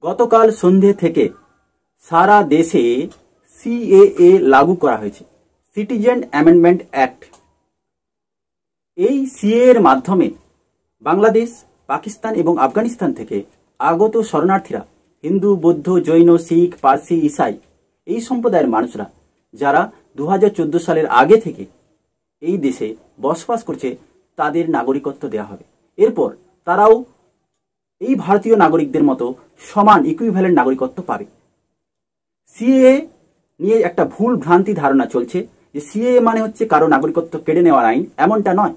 গতকাল সন্ধে থেকে সারা দেশে সিএএ লাগু করা হয়েছে, সিটিজেন অ্যামেন্ডমেন্ট অ্যাক্ট। এই সিএএ এর মাধ্যমে বাংলাদেশ, পাকিস্তান এবং আফগানিস্তান থেকে আগত শরণার্থীরা, হিন্দু, বৌদ্ধ, জৈন, শিখ, পার্সি, ইসাই এই সম্প্রদায়ের মানুষরা যারা 2014 সালের আগে থেকে এই দেশে বসবাস করছে তাদের নাগরিকত্ব দেওয়া হবে। এরপর তারাও এই ভারতীয় নাগরিকদের মতো সমান ইকুইভ্যালেন্ট নাগরিকত্ব পাবে। সিএএ নিয়ে একটা ভুল ভ্রান্তি ধারণা চলছে যে সিএএ মানে হচ্ছে কারো নাগরিকত্ব কেড়ে নেওয়ার আইন, এমনটা নয়।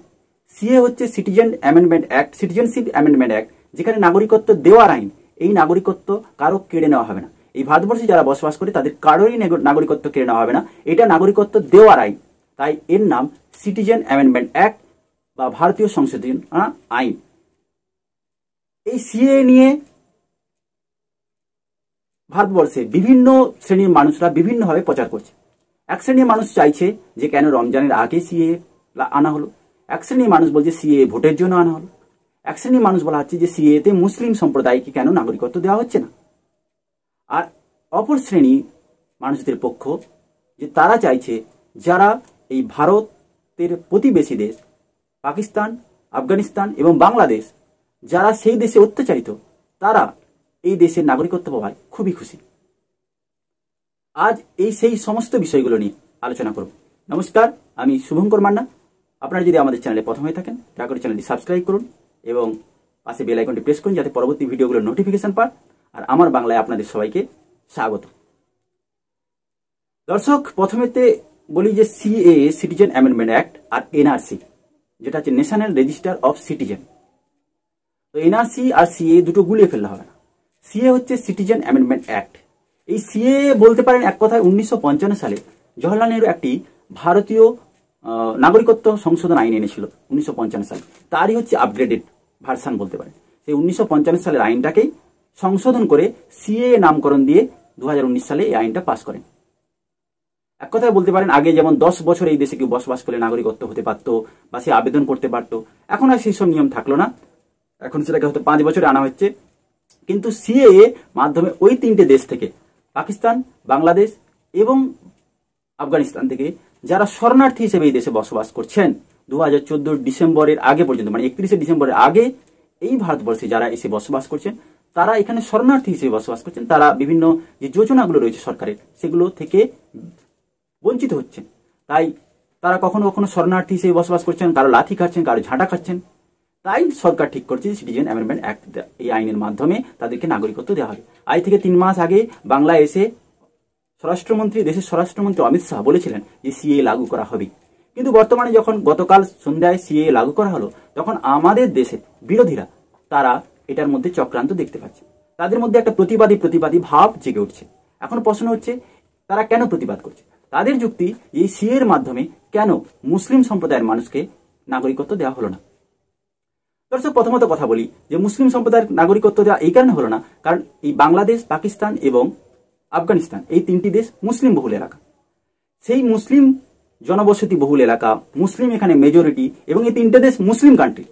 সিএএ হচ্ছে citizen amendment act, citizenship amendment act, যেখানে নাগরিকত্ব দেওয়ার আইন। এই নাগরিকত্ব কারো কেড়ে নেওয়া হবে না। এই ভারতবর্ষে যারা বসবাস করে তাদের কারোরই নাগরিকত্ব কেড়ে নেওয়া হবে না, এটা নাগরিকত্ব দেওয়ার আইন। তাই এর নাম সিটিজেন অ্যামেন্ডমেন্ট অ্যাক্ট বা ভারতীয় সংশোধন আইন। এই সিএএ নিয়ে ভারতবর্ষে বিভিন্ন শ্রেণীর মানুষরা বিভিন্নভাবে প্রচার করছে। এক শ্রেণীর মানুষ চাইছে যে কেন রমজানের আগে সিএএ আনা হলো, এক শ্রেণীর মানুষ বলছে সিএএ ভোটের জন্য আনা হলো, এক শ্রেণীর মানুষ বলা হচ্ছে যে সিএএতে মুসলিম সম্প্রদায়কে কেন নাগরিকত্ব দেওয়া হচ্ছে না। আর অপর শ্রেণী মানুষদের পক্ষ যে তারা চাইছে যারা এই ভারতের প্রতিবেশী দেশ পাকিস্তান, আফগানিস্তান এবং বাংলাদেশ, যারা সেই দেশে অত্যাচারিত, তারা এই দেশের নাগরিকত্ব পাওয়ায় খুবই খুশি। আজ সেই সমস্ত বিষয়গুলো নিয়ে আলোচনা করব। নমস্কার, আমি শুভঙ্কর মান্না। আপনারা যদি আমাদের চ্যানেলে প্রথম হয়ে থাকেন দয়া করে চ্যানেলটি সাবস্ক্রাইব করুন এবং পাশে বেল আইকনটি প্রেস করুন যাতে পরবর্তী ভিডিওগুলোর নোটিফিকেশন পান। আর আমার বাংলায় আপনাদের সবাইকে স্বাগত। দর্শক, প্রথমেতে বলি যে সিএএ, সিটিজেন অ্যামেন্ডমেন্ট অ্যাক্ট, আর এনআরসি যেটা হচ্ছে ন্যাশনাল রেজিস্টার অফ সিটিজেন। তো এনআরসি আর সিএএ দুটো গুলিয়ে ফেললে হবে না। সিএএ হচ্ছে সিটিজেন অ্যামেন্ডমেন্ট অ্যাক্ট। এই সিএএ বলতে পারেন এক কথায় 1955 সালে জওহরলাল নেহরু একটি ভারতীয় নাগরিকত্ব সংশোধন আইন এনেছিল 1955 সালে। তারই হচ্ছে আপগ্রেডেড ভার্সান বলতে পারেন। সেই 1955 সালের আইনটাকেই সংশোধন করে সিএএ নামকরণ দিয়ে 2019 সালে এই আইনটা পাস করেন। এক কথায় বলতে পারেন আগে যেমন 10 বছর এই দেশে কেউ বসবাস করলে নাগরিকত্ব হতে পারত বা সে আবেদন করতে পারত, এখন আর সেই সব নিয়ম থাকলো না। এখন সেটাকে হয়তো 5 বছরে আনা হচ্ছে। কিন্তু সিএএ মাধ্যমে ওই 3টে দেশ থেকে, পাকিস্তান, বাংলাদেশ এবং আফগানিস্তান থেকে যারা শরণার্থী হিসেবে এই দেশে বসবাস করছেন 2014 ডিসেম্বরের আগে পর্যন্ত, মানে 31শে ডিসেম্বরের আগে এই ভারতবর্ষে যারা এসে বসবাস করছেন, তারা এখানে শরণার্থী হিসেবে বসবাস করছেন, তারা বিভিন্ন যে যোজনাগুলো রয়েছে সরকারের সেগুলো থেকে বঞ্চিত হচ্ছেন। তাই তারা কখনো কখনো শরণার্থী হিসেবে বসবাস করছেন, কারো লাথি খাচ্ছেন, কারো ঝাঁটা খাচ্ছেন। তাই সরকার ঠিক করছে সিটিজেন অ্যামেন্ডমেন্ট অ্যাক্ট, এই আইনের মাধ্যমে তাদেরকে নাগরিকত্ব দেওয়া হবে। আজ থেকে 3 মাস আগে বাংলায় এসে দেশের স্বরাষ্ট্রমন্ত্রী অমিত শাহ বলেছিলেন যে সিএএ লাগু করা হবে। কিন্তু বর্তমানে যখন গতকাল সন্ধ্যায় সিএএ লাগু করা হলো, তখন আমাদের দেশের বিরোধীরা তারা এটার মধ্যে চক্রান্ত দেখতে পাচ্ছে। তাদের মধ্যে একটা প্রতিবাদী ভাব জেগে উঠছে। এখন প্রশ্ন হচ্ছে তারা কেন প্রতিবাদ করছে। তাদের যুক্তি এই সিএএ এর মাধ্যমে কেন মুসলিম সম্প্রদায়ের মানুষকে নাগরিকত্ব দেওয়া হলো না। দর্শক, প্রথমত কথা বলি যে মুসলিম সম্প্রদায়ের নাগরিকত্ব দেওয়া এই কারণে হলো না, কারণ এই বাংলাদেশ, পাকিস্তান এবং আফগানিস্তান এই 3টি দেশ মুসলিম বহুল এলাকা। সেই মুসলিম জনবসতি বহুল এলাকা, মুসলিম এখানে মেজরিটি, এবং এই 3টে দেশ মুসলিম কান্ট্রি।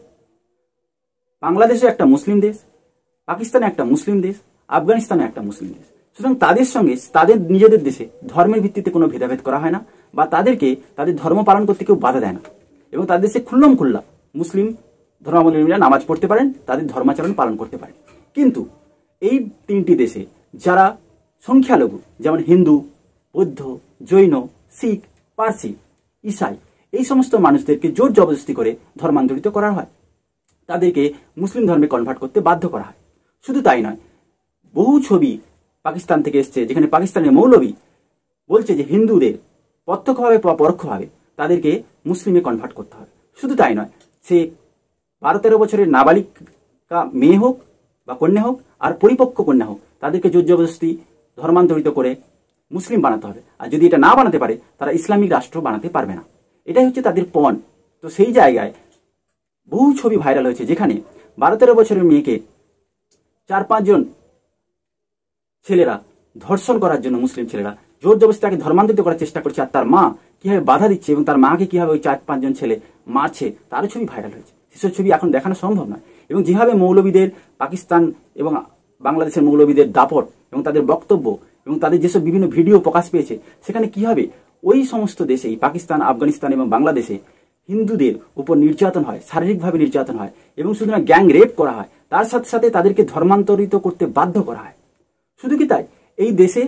বাংলাদেশে একটা মুসলিম দেশ, পাকিস্তানে একটা মুসলিম দেশ, আফগানিস্তানে একটা মুসলিম দেশ। সুতরাং তাদের সঙ্গে তাদের নিজেদের দেশে ধর্মের ভিত্তিতে কোনো ভেদাভেদ করা হয় না বা তাদেরকে তাদের ধর্ম পালন করতে কেউ বাধা দেয় না, এবং তাদের দেশে খুল্লম খুল্লা মুসলিম ধর্মাবলম্বীরা নামাজ পড়তে পারেন, তাদের ধর্মাচরণ পালন করতে পারেন। কিন্তু এই 3টি দেশে যারা সংখ্যালঘু, যেমন হিন্দু, বৌদ্ধ, জৈন, শিখ, পার্সি, ইসাই, এই সমস্ত মানুষদেরকে জোর জবরদস্তি করে ধর্মান্তরিত করা হয়, তাদেরকে মুসলিম ধর্মে কনভার্ট করতে বাধ্য করা হয়। শুধু তাই নয়, বহু ছবি পাকিস্তান থেকে এসছে যেখানে পাকিস্তানের মৌলবী বলছে যে হিন্দুদের প্রত্যক্ষভাবে বা পরোক্ষভাবে তাদেরকে মুসলিমে কনভার্ট করতে হবে। শুধু তাই নয়, সে 12-13 বছরের নাবালিকা মেয়ে হোক বা কন্যা হোক আর পরিপক্ক কন্যা হোক, তাদেরকে জোর জবরদস্তি ধর্মান্তরিত করে মুসলিম বানাতে হবে। আর যদি এটা না বানাতে পারে, তারা ইসলামিক রাষ্ট্র বানাতে পারবে না। এটাই হচ্ছে তাদের পণ। তো সেই জায়গায় বহু ছবি ভাইরাল হয়েছে যেখানে 12-13 বছরের মেয়েকে 4-5 জন ছেলেরা ধর্ষণ করার জন্য, মুসলিম ছেলেরা জোর জবরদস্তি তাকে ধর্মান্তরিত করার চেষ্টা করছে, আর তার মা কিভাবে বাধা দিচ্ছে এবং তার মাকে কিভাবে ওই 4-5 জন ছেলে মারছে, তারও ছবি ভাইরাল হয়েছে। সেসব ছবি এখন দেখানো সম্ভব নয়। এবং যেভাবে মৌলবীদের পাকিস্তান এবং বাংলাদেশের মৌলবীদের দাপট এবং তাদের বক্তব্য এবং তাদের যেসব বিভিন্ন ভিডিও প্রকাশ পেয়েছে, সেখানে কি হবে, ওই সমস্ত দেশেই পাকিস্তান, আফগানিস্তান এবং বাংলাদেশে হিন্দুদের উপর নির্যাতন হয়, শারীরিকভাবে নির্যাতন হয় এবং শুধু না গ্যাং রেপ করা হয়, তার সাথে সাথে তাদেরকে ধর্মান্তরিত করতে বাধ্য করা হয়। শুধু কি তাই, এই দেশে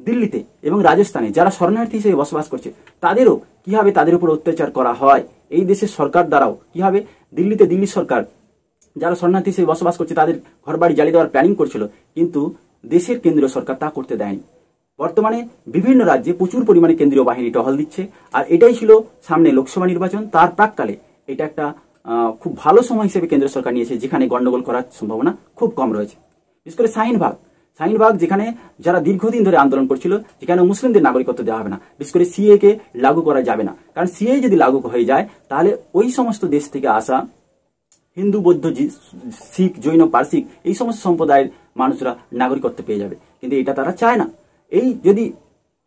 দিল্লিতে এবং রাজস্থানে যারা শরণার্থী হিসেবে বসবাস করছে, তাদেরও কিভাবে তাদের উপর অত্যাচার করা হয়, এই দেশের সরকার দ্বারাও কিভাবে দিল্লিতে দিল্লি সরকার যারা শরণার্থী হিসেবে বসবাস করছে তাদের ঘরবাড়ি জ্বালিয়ে দেওয়ার প্ল্যানিং করছিল, কিন্তু দেশের কেন্দ্রীয় সরকার তা করতে দেয়নি। বর্তমানে বিভিন্ন রাজ্যে প্রচুর পরিমাণে কেন্দ্রীয় বাহিনী টহল দিচ্ছে, আর এটাই ছিল সামনে লোকসভা নির্বাচন, তার প্রাককালে এটা একটা খুব ভালো সময় হিসেবে কেন্দ্র সরকার নিয়েছে, যেখানে গন্ডগোল করার সম্ভাবনা খুব কম রয়েছে। বিশেষ করে শাহিনবাগ যেখানে যারা দীর্ঘদিন ধরে আন্দোলন করছিল, যেখানে মুসলিমদের নাগরিকত্ব দেওয়া হবে না, বিশেষ করে সিএ কে লাগু করা যাবে না, কারণ সিএ যদি লাগু হয়ে যায় তাহলে ওই সমস্ত দেশ থেকে আসা হিন্দু, বৌদ্ধ, শিখ, জৈন, পার্সিক এই সমস্ত সম্প্রদায়ের মানুষরা নাগরিকত্ব পেয়ে যাবে, কিন্তু এটা তারা চায় না। যদি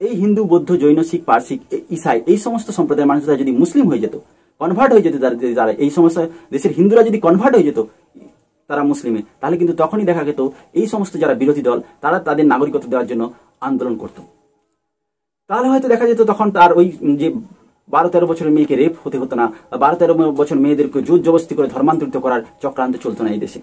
এই হিন্দু, বৌদ্ধ, জৈন, শিখ, পার্সিক, ইসাই এই সমস্ত সম্প্রদায়ের মানুষরা যদি মুসলিম হয়ে যেত, কনভার্ট হয়ে যেত, যারা এই সমস্ত দেশের হিন্দুরা যদি কনভার্ট হয়ে যেত তারা মুসলিমে, তাহলে কিন্তু তখনই দেখা যেত এই সমস্ত যারা বিরোধী দল তারা তাদের নাগরিকত্ব দেওয়ার জন্য আন্দোলন করত। তাহলে হয়তো দেখা যেত তখন তার ওই যে 12-13 বছরের মেয়েকে রেপ হতে হতো না, 12-13 বছর মেয়েদেরকে জোর জবরদস্তি করে ধর্মান্তরিত করার চক্রান্ত চলতো না এই দেশে।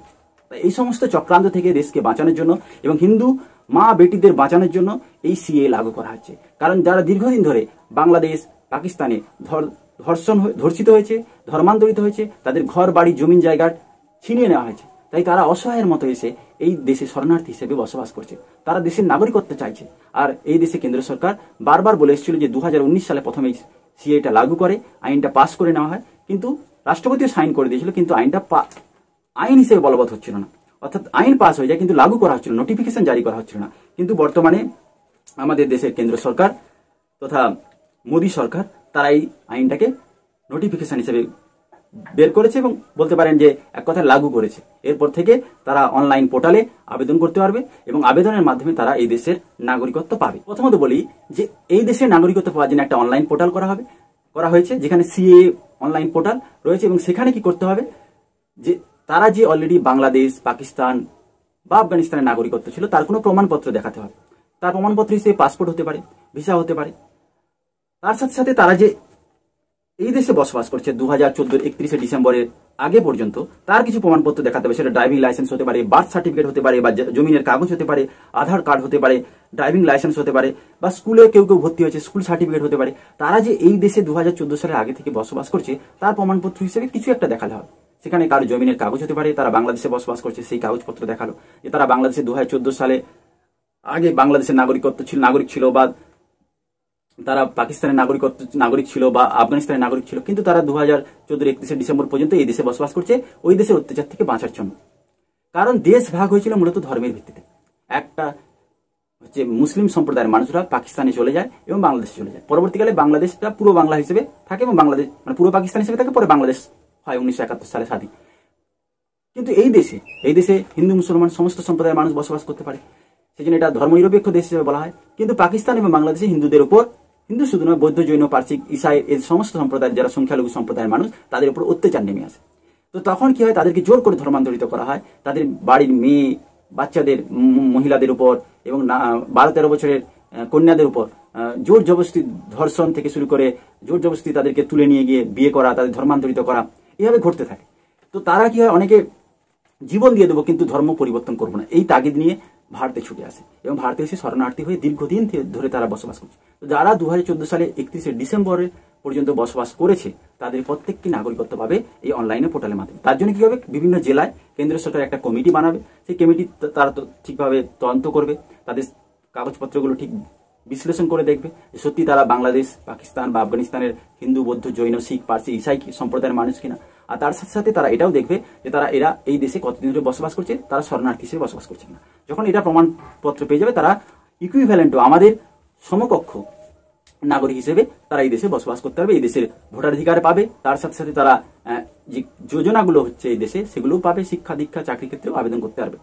এই সমস্ত চক্রান্ত থেকে দেশকে বাঁচানোর জন্য এবং হিন্দু মা বেটিদের বাঁচানোর জন্য এই সিএ লাগু করা হচ্ছে। কারণ যারা দীর্ঘদিন ধরে বাংলাদেশ, পাকিস্তানে ধর্ষিত হয়েছে, ধর্মান্তরিত হয়েছে, তাদের ঘর বাড়ি জমিন জায়গা ছিনিয়ে নেওয়া হয়েছে, তাই তারা অসহায়ের মতো এসে এই দেশে শরণার্থী হিসেবে বসবাস করছে, তারা দেশের নাগরিকত্ব চাইছে। আর এই দেশে কেন্দ্র সরকার বারবার বলে এসেছিল যে 2019 সালে প্রথমে সিএটা লাগু করে আইনটা পাস করে নেওয়া হয়, কিন্তু রাষ্ট্রপতিও সাইন করে দিয়েছিল, কিন্তু আইনটা আইন হিসেবে বলবৎ হচ্ছিল না। অর্থাৎ আইন পাস হয়ে যায় কিন্তু লাগু করা হচ্ছিল, নোটিফিকেশন জারি করা হচ্ছিল না। কিন্তু বর্তমানে আমাদের দেশের কেন্দ্র সরকার তথা মোদী সরকার তারা এই আইনটাকে নোটিফিকেশন হিসেবে বের করেছে এবং বলতে পারেন যে এক কথায় লাগু করেছে। এরপর থেকে তারা অনলাইন পোর্টালে আবেদন করতে পারবে এবং আবেদনের মাধ্যমে তারা এই দেশের নাগরিকত্ব পাবে। প্রথমত বলি যে এই দেশের নাগরিকত্ব পাওয়ার জন্য একটা অনলাইন পোর্টাল করা হয়েছে, যেখানে সিএ অনলাইন পোর্টাল রয়েছে এবং সেখানে কি করতে হবে, যে তারা যে অলরেডি বাংলাদেশ, পাকিস্তান বা আফগানিস্তানের নাগরিকত্ব ছিল তার কোনো প্রমাণপত্র দেখাতে হবে। তার প্রমাণপত্র হিসেবে পাসপোর্ট হতে পারে, ভিসা হতে পারে। তার সাথে সাথে তারা যে এই দেশে বসবাস করছে 2014 31 ডিসেম্বরের আগে পর্যন্ত তার কিছু প্রমাণপত্র দেখাতে হবে। সেটা ড্রাইভিং লাইসেন্স হতে পারে, বার্থ সার্টিফিকেট হতে পারে, বা জমিনের কাগজ হতে পারে, আধার কার্ড হতে পারে, ড্রাইভিং লাইসেন্স হতে পারে, বা স্কুলে কেউ ভর্তি হয়েছে স্কুল সার্টিফিকেট হতে পারে। তারা যে এই দেশে 2014 সালের আগে থেকে বসবাস করছে তার প্রমাণপত্র হিসেবে কিছু একটা দেখালে হবে। সেখানে কারো জমিনের কাগজ হতে পারে, তারা বাংলাদেশে বসবাস করছে সেই কাগজপত্র দেখালো যে তারা বাংলাদেশে 2014 সালে আগে বাংলাদেশের নাগরিক ছিল, বা তারা পাকিস্তানের নাগরিক ছিল বা আফগানিস্তানের নাগরিক ছিল, কিন্তু তারা 2014 31 ডিসেম্বর পর্যন্ত এই দেশে বসবাস করছে ওই দেশের অত্যাচার থেকে বাঁচার জন্য। কারণ দেশ ভাগ হয়েছিল মূলত ধর্মের ভিত্তিতে। একটা হচ্ছে মুসলিম সম্প্রদায়ের মানুষরা পাকিস্তানে চলে যায় এবং বাংলাদেশে চলে যায়। পরবর্তীকালে বাংলাদেশটা পুরো বাংলা হিসেবে থাকে এবং বাংলাদেশ মানে পুরো পাকিস্তান হিসেবে থাকে, পরে বাংলাদেশ হয় 1971 সালে স্বাধীন। কিন্তু এই দেশে হিন্দু মুসলমান সমস্ত সম্প্রদায়ের মানুষ বসবাস করতে পারে, সেই জন্য এটা ধর্মনিরপেক্ষ দেশ হিসেবে বলা হয়। কিন্তু পাকিস্তান এবং বাংলাদেশে হিন্দুদের উপর, হিন্দু শুধু নয়, বৌদ্ধ, জৈন, পার্সিক, ইসাই এই সমস্ত সম্প্রদায়ের যারা সংখ্যালঘু সম্প্রদায়ের মানুষ তাদের উপর অত্যাচার নেমে আসে। তো তখন কি হয়, তাদেরকে জোর করে ধর্মান্তরিত করা হয়, তাদের বাড়ির মেয়ে বাচ্চাদের, মহিলাদের উপর এবং 12-13 বছরের কন্যাদের উপর জোর জবরদস্তি ধর্ষণ থেকে শুরু করে জোর জবরদস্তি তাদেরকে তুলে নিয়ে গিয়ে বিয়ে করা, তাদের ধর্মান্তরিত করা, এভাবে ঘটতে থাকে। তো তারা কি হয়, অনেকে জীবন দিয়ে দেবো কিন্তু ধর্ম পরিবর্তন করবো না এই তাগিদ নিয়ে ভারতে ছুটে আসে এবং ভারতে এসে শরণার্থী হয়ে দীর্ঘদিন ধরে তারা বসবাস করছে। তো যারা 2014 সালে 31 ডিসেম্বরের পর্যন্ত বসবাস করেছে তাদের প্রত্যেককে নাগরিকত্ব পাবে এই অনলাইনে পোর্টালের মাধ্যমে। তার জন্য কি হবে, বিভিন্ন জেলায় কেন্দ্র সরকার একটা কমিটি বানাবে, সেই কমিটি তারা ঠিকভাবে তদন্ত করবে, তাদের কাগজপত্রগুলো ঠিক বিশ্লেষণ করে দেখবে যে সত্যি তারা বাংলাদেশ, পাকিস্তান বা আফগানিস্তানের হিন্দু, বৌদ্ধ, জৈন, শিখ, পার্সি, ইসাই সম্প্রদায়ের মানুষ কিনা। আর তার সাথে সাথে তারা এটাও দেখবে যে এরা এই দেশে কতদিন ধরে বসবাস করছে, তারা শরণার্থী হিসেবে বসবাস করছে না। যখন এটা প্রমাণপত্র পেয়ে যাবে, তারা ইকুইভ্যালেন্ট আমাদের সমকক্ষ নাগরিক হিসেবে তারা এই দেশে বসবাস করতে পারবে, এই দেশের ভোটাধিকার পাবে। তার সাথে সাথে তারা যে যোজনাগুলো হচ্ছে এই দেশে সেগুলোও পাবে, শিক্ষা দীক্ষা চাকরি ক্ষেত্রেও আবেদন করতে পারবে।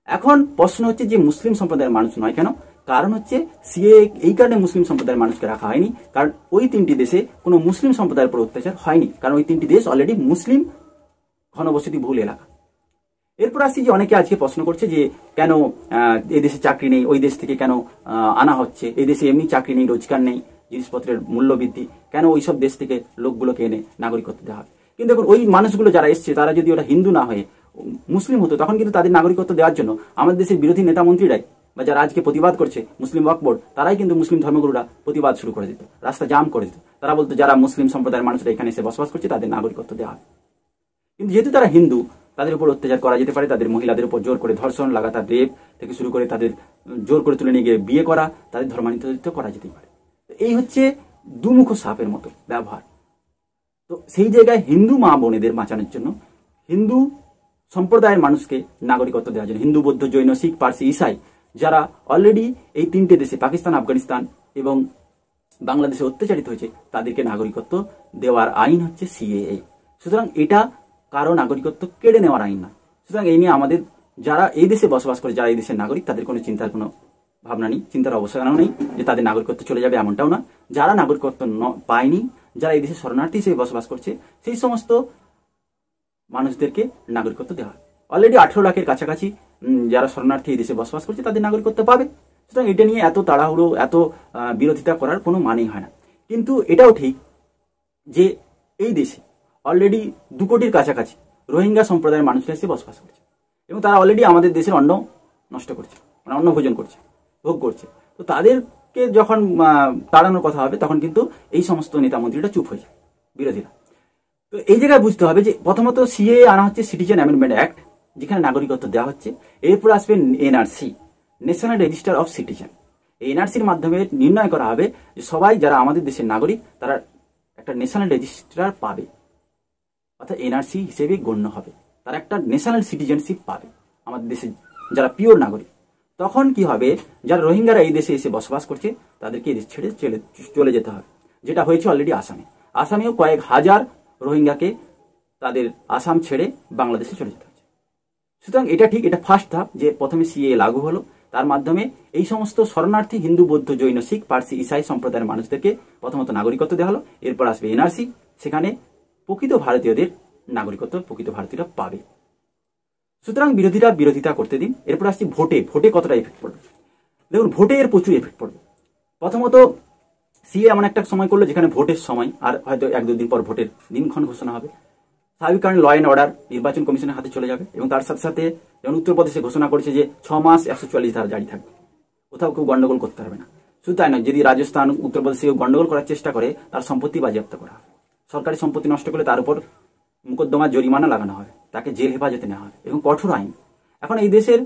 এখন প্রশ্ন হচ্ছে যে মুসলিম সম্প্রদায়ের মানুষ নয় কেন? কারণ হচ্ছে সিএ এই কারণে মুসলিম সম্প্রদায়ের মানুষকে রাখা হয়নি, কারণ ওই 3টি দেশে কোনো মুসলিম সম্প্রদায়ের উপর অত্যাচার হয়নি, কারণ ওই 3টি দেশ অলরেডি মুসলিম ঘনবসতি বহুল এলাকা। এরপর আসছি যে অনেকে আজকে প্রশ্ন করছে যে কেন এই দেশে চাকরি নেই, ওই দেশ থেকে কেন আনা হচ্ছে, এই দেশে এমনি চাকরি নেই, রোজগার নেই, জিনিসপত্রের মূল্য বৃদ্ধি, কেন ওই সব দেশ থেকে লোকগুলোকে এনে নাগরিকত্ব দেওয়া হয়। কিন্তু দেখুন ওই মানুষগুলো যারা এসছে তারা যদি ওরা হিন্দু না হয়ে মুসলিম হতো তখন কিন্তু তাদের নাগরিকত্ব দেওয়ার জন্য আমাদের দেশের বিরোধী নেতা মন্ত্রীরাই বা যারা আজকে প্রতিবাদ করছে মুসলিম ওয়াকফ বোর্ড, তারাই কিন্তু মুসলিম ধর্মগুরুরা প্রতিবাদ শুরু করে দিত, রাস্তা জাম করে দিত। তারা বলতো যারা মুসলিম সম্প্রদায়ের মানুষরা এখানে এসে বসবাস করছে তাদের নাগরিকত্ব দেওয়া হয়। কিন্তু যেহেতু তারা হিন্দু, তাদের উপর অত্যাচার করা যেতে পারে, তাদের মহিলাদের উপর জোর করে ধর্ষণ, লাগাতার রেপ থেকে শুরু করে তাদের জোর করে তুলে নিয়ে গিয়ে বিয়ে করা, তাদের ধর্মান্তরিত করা যেতেই পারে। এই হচ্ছে দুমুখো সাপের মতো ব্যবহার। তো সেই জায়গায় হিন্দু মা বোনেদের বাঁচানোর জন্য, হিন্দু সম্প্রদায়ের মানুষকে নাগরিকত্ব দেওয়ার জন্য, হিন্দু বৌদ্ধ জৈন শিখ পার্সি ইসাই যারা অলরেডি এই 3টে দেশে পাকিস্তান, আফগানিস্তান এবং বাংলাদেশে অত্যাচারিত হয়েছে তাদেরকে নাগরিকত্ব দেওয়ার আইন হচ্ছে সিএএ। সুতরাং এটা কারো নাগরিকত্ব কেড়ে নেওয়ার আইন না। সুতরাং এই নিয়ে আমাদের যারা এই দেশে বসবাস করে, যারা এই দেশের নাগরিক, তাদের কোনো চিন্তার কোনো ভাবনা নেই, চিন্তার অবস্থানও নেই যে তাদের নাগরিকত্ব চলে যাবে, এমনটাও না। যারা নাগরিকত্ব পায়নি, যারা এই দেশে শরণার্থী হিসেবে বসবাস করছে, সেই সমস্ত মানুষদেরকে নাগরিকত্ব দেওয়া হয়। অলরেডি 18 লাখের কাছাকাছি যারা শরণার্থী এই দেশে বসবাস করছে তাদের নাগরিকত্ব পাবে। সুতরাং এটা নিয়ে এত তাড়াহুড়ো, এত বিরোধিতা করার কোনো মানেই হয় না। কিন্তু এটাও ঠিক যে এই দেশে অলরেডি 2 কোটির কাছাকাছি রোহিঙ্গা সম্প্রদায়ের মানুষরা এসে বসবাস করছে এবং তারা অলরেডি আমাদের দেশের অন্ন নষ্ট করছে, মানে অন্ন ভোজন করছে, ভোগ করছে। তো তাদেরকে যখন তাড়ানোর কথা হবে তখন কিন্তু এই সমস্ত নেতা মন্ত্রীরা চুপ হয়ে যায়, বিরোধীরা। তো এই জায়গায় বুঝতে হবে যে প্রথমত সিএএ আনা হচ্ছে সিটিজেন অ্যামেন্ডমেন্ট অ্যাক্ট, যেখানে নাগরিকত্ব দেওয়া হচ্ছে। এরপর আসবে NRC, national register of citizen. এই এনআরসির মাধ্যমে নির্ণয় করা হবে যে সবাই যারা আমাদের দেশের নাগরিক তারা একটা ন্যাশনাল রেজিস্ট্রার পাবে, অর্থাৎ এনআরসি হিসেবে গণ্য হবে, তারা একটা ন্যাশনাল সিটিজেনশিপ পাবে আমাদের দেশের যারা পিওর নাগরিক। তখন কি হবে, যারা রোহিঙ্গারা এই দেশে এসে বসবাস করছে তাদেরকে এই দেশ ছেড়ে চলে যেতে হবে, যেটা হয়েছে অলরেডি আসামে। আসামেও কয়েক হাজার রোহিঙ্গাকে তাদের আসাম ছেড়ে বাংলাদেশে চলে যেতে হচ্ছে। সুতরাং এটা ঠিক, এটা ফার্স্ট ধাপ যে প্রথমে সিএএ লাগু হলো, তার মাধ্যমে এই সমস্ত শরণার্থী হিন্দু বৌদ্ধ জৈন শিখ পার্সি ইসাই সম্প্রদায়ের মানুষদেরকে প্রথমত নাগরিকত্ব দেওয়া হলো। এরপর আসবে এনআরসি, সেখানে প্রকৃত ভারতীয়দের নাগরিকত্ব প্রকৃত ভারতীয়রা পাবে। সুতরাং বিরোধীরা বিরোধিতা করতে দিন। এরপর আসছি ভোটে, ভোটে কতটা এফেক্ট পড়বে। দেখুন ভোটে এর প্রচুর এফেক্ট পড়বে। প্রথমত সিএ এমন একটা সময় করলো যেখানে ভোটের সময় আর হয়তো 1-2 দিন পর ভোটের দিনক্ষণ ঘোষণা হবে। স্বাভাবিক কারণে ল অ্যান্ড অর্ডার নির্বাচন কমিশনের হাতে চলে যাবে এবং তার সাথে সাথে যেমন উত্তরপ্রদেশে ঘোষণা করেছে যে 6 মাস 144 ধারা জারি থাকবে, কোথাও কেউ গন্ডগোল করতে পারবে না। শুধু তাই নয়, যদি রাজস্থান উত্তরপ্রদেশে গন্ডগোল করার চেষ্টা করে তার সম্পত্তি বাজেয়াপ্ত করা হবে, সরকারি সম্পত্তি নষ্ট করলে তার উপর মোকদ্দমা জরিমানা লাগানো হবে, তাকে জেল হেফাজতে নেওয়া হবে এবং কঠোর আইন। এখন এই দেশের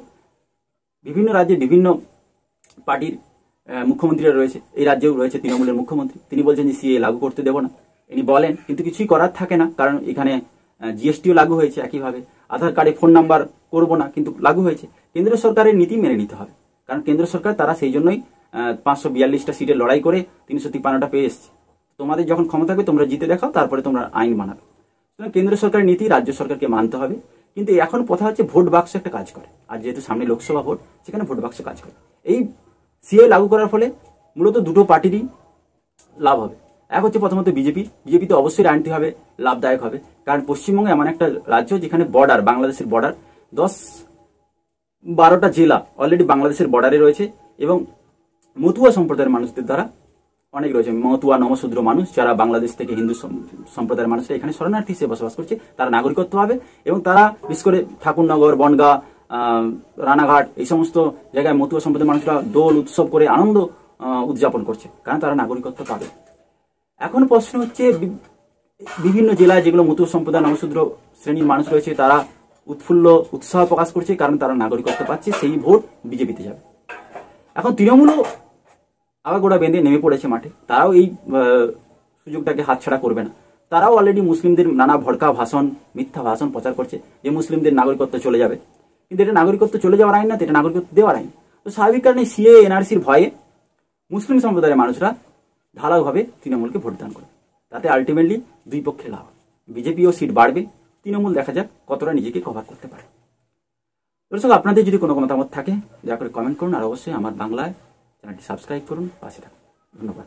বিভিন্ন রাজ্যে বিভিন্ন পার্টির মুখ্যমন্ত্রীরা রয়েছে, এই রাজ্যেও রয়েছে তৃণমূলের মুখ্যমন্ত্রী, তিনি বলছেন যে সিএ লাগু করতে দেবো না। ইনি বলেন কিন্তু কিছুই করার থাকে না, কারণ এখানে জিএসটিও লাগু হয়েছে একইভাবে, আধার কার্ডে ফোন নাম্বার করবো না কিন্তু লাগু হয়েছে। কেন্দ্র সরকারের নীতি মেনে নিতে হবে, কারণ কেন্দ্র সরকার তারা সেই জন্যই 542টা সিটের লড়াই করে 353টা পেয়ে এসছে। তোমাদের যখন ক্ষমতা থাকবে তোমরা জিতে দেখাও, তারপরে তোমরা আইন বানাবে। কেন্দ্র সরকারের নীতি রাজ্য সরকারকে মানতে হবে। কিন্তু এখন কথা হচ্ছে ভোট বাক্স একটা কাজ করে, আর যেহেতু সামনে লোকসভা ভোট, সেখানে ভোট বাক্স কাজ করে। এই সিএ লাগু করার ফলে মূলত দুটো পার্টিরই লাভ হবে। এক হচ্ছে প্রথমত বিজেপি তো অবশ্যই আইনটি হবে লাভদায়ক হবে, কারণ পশ্চিমবঙ্গ এমন একটা রাজ্য যেখানে বর্ডার, বাংলাদেশের বর্ডার 10-12টা জেলা অলরেডি বাংলাদেশের বর্ডারে রয়েছে এবং মতুয়া সম্প্রদায়ের মানুষদের দ্বারা অনেক রয়েছে। মতুয়া নমশূদ্র মানুষ যারা বাংলাদেশ থেকে হিন্দু সম্প্রদায়ের মানুষরা এখানে শরণার্থী হিসেবে বসবাস করছে, তারা নাগরিকত্ব পাবে এবং তারা বিশেষ করে ঠাকুরনগর, বনগাঁ, রানাঘাট এই সমস্ত জায়গায় মতুয়া সম্প্রদায়ের মানুষরা দোল উৎসব করে আনন্দ উদযাপন করছে, কারণ তারা নাগরিকত্ব পাবে। এখন প্রশ্ন হচ্ছে বিভিন্ন জেলায় যেগুলো মতুয়া সম্প্রদায় নমশূদ্র শ্রেণীর মানুষ রয়েছে তারা উৎফুল্ল উৎসাহ প্রকাশ করছে, কারণ তারা নাগরিকত্ব পাচ্ছে, সেই ভোট বিজেপিতে যাবে। এখন তৃণমূলও আবার গোড়া বেঁধে নেমে পড়েছে মাঠে, তারাও এই সুযোগটাকে হাতছাড়া করবে না। তারাও অলরেডি মুসলিমদের নানা ভড়কা ভাষণ, মিথ্যা ভাষণ প্রচার করছে যে মুসলিমদের নাগরিকত্ব চলে যাবে, কিন্তু এটা নাগরিকত্ব চলে যাওয়ার আইন না, এটা নাগরিকত্ব দেওয়ার আইন। তো স্বাভাবিক কারণে সিএ এনআরসির ভয়ে মুসলিম সম্প্রদায়ের মানুষরা ঢালাওভাবে তৃণমূলকে ভোটদান করে, তাতে আলটিমেটলি দুই পক্ষের লাভ। বিজেপিও সিট বাড়বে, তৃণমূল দেখা যাক কতটা নিজেকে কভার করতে পারে। দর্শক, আপনাদের যদি কোনো মতামত থাকে দয়া করে কমেন্ট করুন, আর অবশ্যই আমার বাংলায় চ্যানেলটি সাবস্ক্রাইব করুন, পাশে থাকুন। ধন্যবাদ।